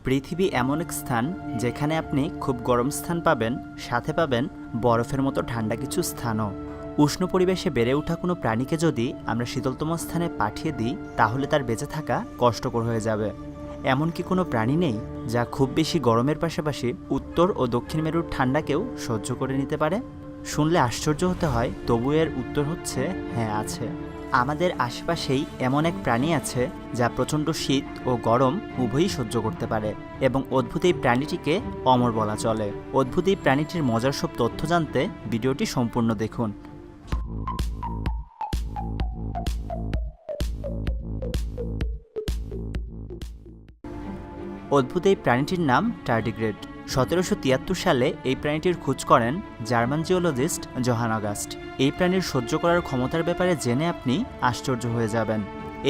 পৃথিবী এমন এক স্থান যেখানে আপনি খুব গরম স্থান পাবেন, সাথে পাবেন বরফের মতো ঠান্ডা কিছু স্থানও। উষ্ণ পরিবেশে বেড়ে ওঠা কোনো প্রাণীকে যদি আমরা শীতলতম স্থানে পাঠিয়ে দিই তাহলে তার বেঁচে থাকা কষ্টকর হয়ে যাবে। এমন কি কোনো প্রাণী নেই যা খুব বেশি গরমের পাশাপাশি উত্তর ও দক্ষিণ মেরুর ঠান্ডাকেও সহ্য করে নিতে পারে? শুনলে আশ্চর্য হতে হয়, তবু এর উত্তর হচ্ছে হ্যাঁ, আছে। আমাদের আশেপাশেই এমন এক প্রাণী আছে যা প্রচণ্ড শীত ও গরম উভয়ই সহ্য করতে পারে এবং অদ্ভুত এই প্রাণীটিকে অমর বলা চলে। অদ্ভুত এই প্রাণীটির মজার সব তথ্য জানতে ভিডিওটি সম্পূর্ণ দেখুন। অদ্ভুত এই প্রাণীটির নাম টার্ডিগ্রেড। 1773 সালে এই প্রাণীটির খোঁজ করেন জার্মান জিওলজিস্ট জোহান অগাস্ট। এই প্রাণীর সহ্য করার ক্ষমতার ব্যাপারে জেনে আপনি আশ্চর্য হয়ে যাবেন।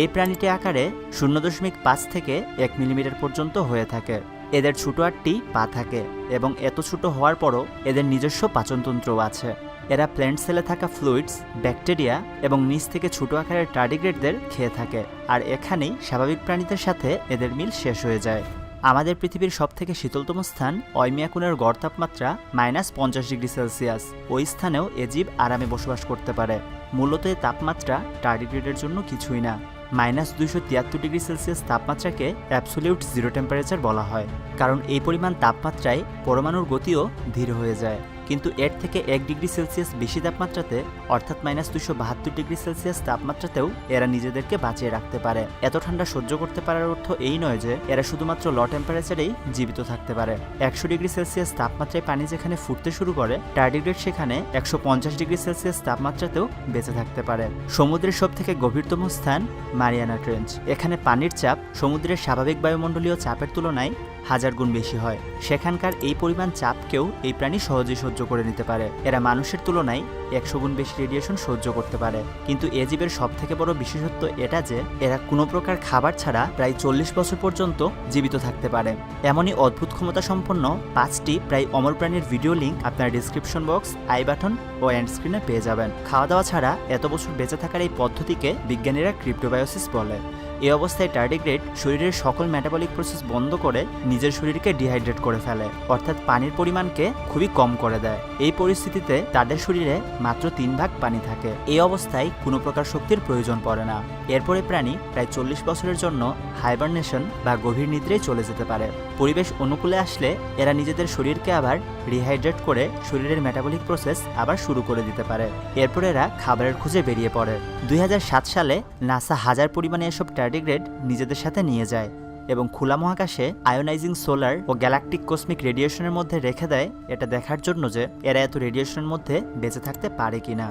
এই প্রাণীটি আকারে 0.5 থেকে 1 মিলিমিটার পর্যন্ত হয়ে থাকে। এদের ছোট 8টি পা থাকে এবং এত ছোট হওয়ার পরও এদের নিজস্ব পাচনতন্ত্রও আছে। এরা প্ল্যান্ট সেলে থাকা ফ্লুইডস, ব্যাকটেরিয়া এবং নিচ থেকে ছোট আকারের টার্ডিগ্রেডদের খেয়ে থাকে, আর এখানেই স্বাভাবিক প্রাণীদের সাথে এদের মিল শেষ হয়ে যায়। আমাদের পৃথিবীর সবথেকে শীতলতম স্থান ওইমিয়াকুনের গড় তাপমাত্রা -50 ডিগ্রি সেলসিয়াস। ওই স্থানেও এ জীব আরামে বসবাস করতে পারে। মূলত এই তাপমাত্রা টার্ডিগ্রেডের জন্য কিছুই না। -273 ডিগ্রি সেলসিয়াস তাপমাত্রাকে অ্যাবসোলিউট জিরো টেম্পারেচার বলা হয়, কারণ এই পরিমাণ তাপমাত্রায় পরমাণুর গতিও ধীর হয়ে যায়। কিন্তু এর থেকে 1 ডিগ্রি সেলসিয়াস বেশি তাপমাত্রাতে, অর্থাৎ -272 ডিগ্রি সেলসিয়াস তাপমাত্রাতেও এরা নিজেদেরকে বাঁচিয়ে রাখতে পারে। এত ঠান্ডা সহ্য করতে পারার অর্থ এই নয় যে এরা শুধুমাত্র লো টেম্পারেচারেই জীবিত থাকতে পারে। 100 ডিগ্রি সেলসিয়াস তাপমাত্রায় পানি যেখানে ফুটতে শুরু করে, টার্ডিগ্রেড সেখানে 150 ডিগ্রি সেলসিয়াস তাপমাত্রাতেও বেঁচে থাকতে পারে। সমুদ্রের সবথেকে গভীরতম স্থান মারিয়ানা ট্রেঞ্চ। এখানে পানির চাপ সমুদ্রের স্বাভাবিক বায়ুমণ্ডলীয় চাপের তুলনায় 1000 গুণ বেশি হয়। সেখানকার এই পরিমাণ চাপকেও এই প্রাণী সহজেই সহ্য করে নিতে পারে। এরা মানুষের তুলনায় 100 গুণ বেশি রেডিয়েশন সহ্য করতে পারে। কিন্তু এ জীবের সবথেকে বড় বিশেষত্ব এটা যে এরা কোনো প্রকার খাবার ছাড়া প্রায় 40 বছর পর্যন্ত জীবিত থাকতে পারে। এমনই অদ্ভুত ক্ষমতা সম্পন্ন 5টি প্রায় অমর প্রাণীর ভিডিও লিঙ্ক আপনার ডিসক্রিপশন বক্স, আই বাটন ও এন্ড স্ক্রিনে পেয়ে যাবেন। খাওয়া দাওয়া ছাড়া এত বছর বেঁচে থাকার এই পদ্ধতিকে বিজ্ঞানীরা ক্রিপ্টোবায়োসিস বলে। এই অবস্থায় টার্ডিগ্রেড শরীরের সকল মেটাবলিক প্রসেস বন্ধ করে নিজের শরীরকে ডিহাইড্রেট করে ফেলে, অর্থাৎ পানির পরিমাণকে খুবই কম করে দেয়। এই পরিস্থিতিতে তাদের শরীরে মাত্র 3 ভাগ পানি থাকে। এই অবস্থায় কোনো প্রকার শক্তির প্রয়োজন পড়ে না। এরপরে প্রাণী প্রায় 40 বছরের জন্য হাইবারনেশন বা গভীর নিদ্রায় চলে যেতে পারে। পরিবেশ অনুকূলে আসলে এরা নিজেদের শরীরকে আবার রিহাইড্রেট করে শরীরের মেটাবলিক প্রসেস আবার শুরু করে দিতে পারে। এরপর এরা খাবারের খোঁজে বেরিয়ে পড়ে। 2007 সালে নাসা হাজার পরিমাণে এসব টার্ডিগ্রেড নিজেদের সাথে নিয়ে যায় এবং খোলা মহাকাশে আয়োনাইজিং সোলার ও গ্যালাকটিক কসমিক রেডিয়েশনের মধ্যে রেখে দেয়, এটা দেখার জন্য যে এরা এত রেডিয়েশনের মধ্যে বেঁচে থাকতে পারে কিনা।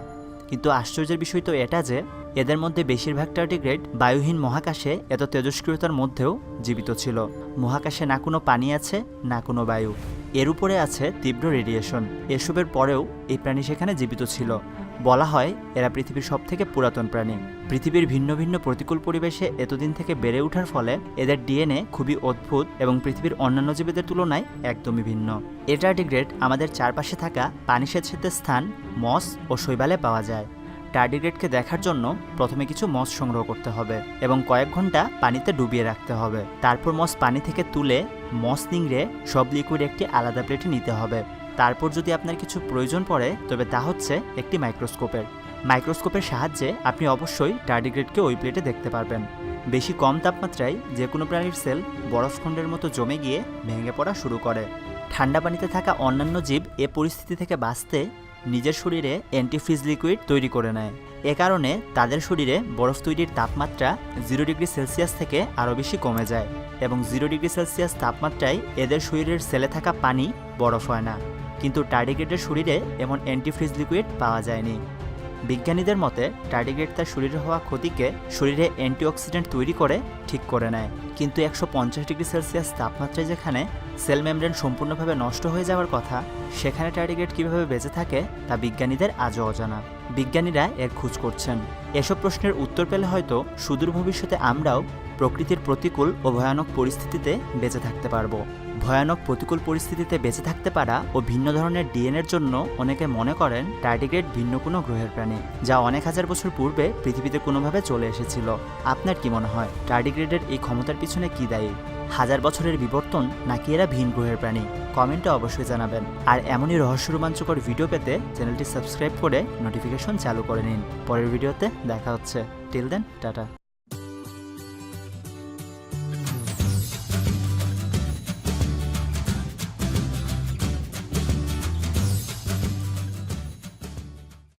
কিন্তু আশ্চর্যের বিষয় তো এটা যে এদের মধ্যে বেশিরভাগ টার্ডিগ্রেড বায়ুহীন মহাকাশে এত তেজস্ক্রিয়তার মধ্যেও জীবিত ছিল। মহাকাশে না কোনো পানি আছে, না কোনো বায়ু, এর উপরে আছে তীব্র রেডিয়েশন। এসবের পরেও এই প্রাণী সেখানে জীবিত ছিল। বলা হয় এরা পৃথিবীর সবথেকে পুরাতন প্রাণী। পৃথিবীর ভিন্ন ভিন্ন প্রতিকূল পরিবেশে এতদিন থেকে বেড়ে ওঠার ফলে এদের ডিএনএ খুবই অদ্ভুত এবং পৃথিবীর অন্যান্য জীবীদের তুলনায় একদমই ভিন্ন। এই টার্ডিগ্রেড আমাদের চারপাশে থাকা পানি সেচেতে স্থান, মস ও শৈবালে পাওয়া যায়। টার্ডিগ্রেডকে দেখার জন্য প্রথমে কিছু মস সংগ্রহ করতে হবে এবং কয়েক ঘন্টা পানিতে ডুবিয়ে রাখতে হবে। তারপর মস পানি থেকে তুলে মস নিংড়ে সব লিকুইড একটি আলাদা প্লেটে নিতে হবে। তারপর যদি আপনার কিছু প্রয়োজন পড়ে তবে তা হচ্ছে একটি মাইক্রোস্কোপের সাহায্যে আপনি অবশ্যই টার্ডিগ্রেডকে ওই প্লেটে দেখতে পারবেন। বেশি কম তাপমাত্রায় যে কোনো প্রাণীর সেল বরফখণ্ডের মতো জমে গিয়ে ভেঙে পড়া শুরু করে। ঠান্ডা পানিতে থাকা অন্যান্য জীব এ পরিস্থিতি থেকে বাঁচতে নিজের শরীরে অ্যান্টিফ্রিজ লিকুইড তৈরি করে নেয়। এ কারণে তাদের শরীরে বরফ তৈরির তাপমাত্রা 0 ডিগ্রি সেলসিয়াস থেকে আরও বেশি কমে যায় এবং 0 ডিগ্রি সেলসিয়াস তাপমাত্রায় এদের শরীরের সেলে থাকা পানি বরফ হয় না। কিন্তু টার্ডিগ্রেডের শরীরে এমন অ্যান্টিফ্রিজ লিকুইড পাওয়া যায়নি। বিজ্ঞানীদের মতে টার্ডিগ্রেড তার শরীরে হওয়া ক্ষতিকে শরীরে অ্যান্টিঅক্সিডেন্ট তৈরি করে ঠিক করে নেয়। কিন্তু 150 ডিগ্রি সেলসিয়াস তাপমাত্রায় যেখানে সেল মেমব্রেন সম্পূর্ণভাবে নষ্ট হয়ে যাওয়ার কথা, সেখানে টার্ডিগ্রেড কীভাবে বেঁচে থাকে তা বিজ্ঞানীদের আজও অজানা। বিজ্ঞানীরা এর খোঁজ করছেন। এসব প্রশ্নের উত্তর পেলে হয়তো সুদূর ভবিষ্যতে আমরাও প্রকৃতির প্রতিকূল ও ভয়ানক পরিস্থিতিতে বেঁচে থাকতে পারব। ভয়ানক প্রতিকূল পরিস্থিতিতে বেঁচে থাকতে পারা ও ভিন্ন ধরনের ডিএনএর জন্য অনেকে মনে করেন টার্ডিগ্রেড ভিন্ন কোনো গ্রহের প্রাণী, যা অনেক হাজার বছর পূর্বে পৃথিবীতে কোনোভাবে চলে এসেছিল। আপনার কি মনে হয় টার্ডিগ্রেডের এই ক্ষমতার পিছনে কি দায়ী? হাজার বছরের বিবর্তন নাকি এরা ভিন গ্রহের প্রাণী? কমেন্টে অবশ্যই জানাবেন। আর এমনই রহস্য রোমাঞ্চকর ভিডিও পেতে চ্যানেলটি সাবস্ক্রাইব করে নোটিফিকেশন চালু করে নিন। পরের ভিডিওতে দেখা হচ্ছে। Till then, tata.